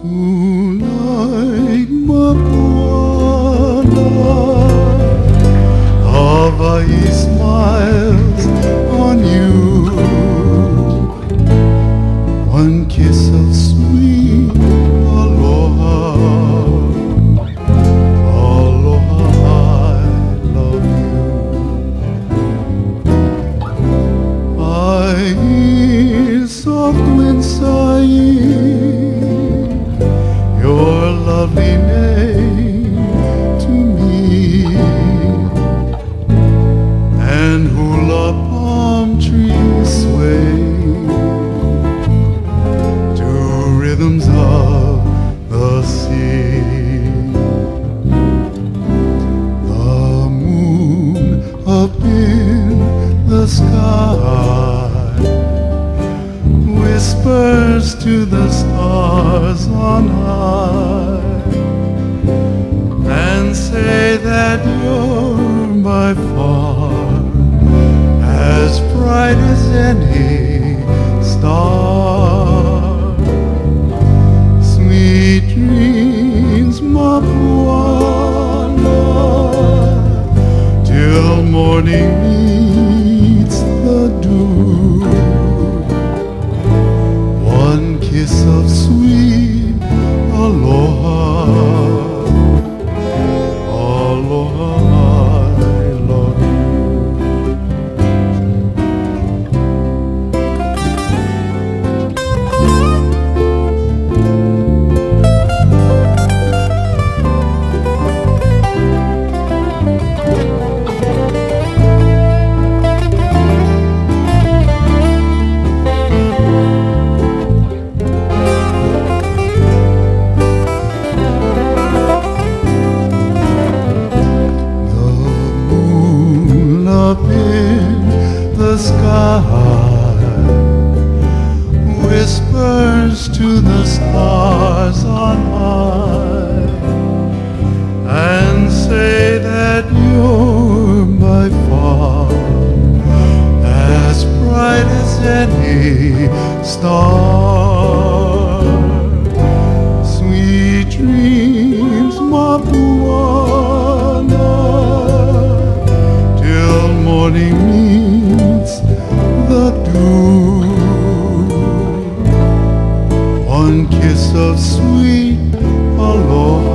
Tonight, Mapuana, Hawaii smiles on you. One kiss of sweet aloha, aloha, I love you. I hear soft wind sighing your lovely name to me, and hula palm trees sway to rhythms of the sea. The moon up in the sky whispers to the stars on high and say that you're by far as bright as any star. Sweet dreams, Mapuana, till morning meets the dew. One kiss of sweet aloha, aloha, I love you. Up in the sky whispers to the stars on high and say that you're by far as bright as any star. Sweet dreams, Mapuana, morning meets the dew. One kiss of sweet aloha,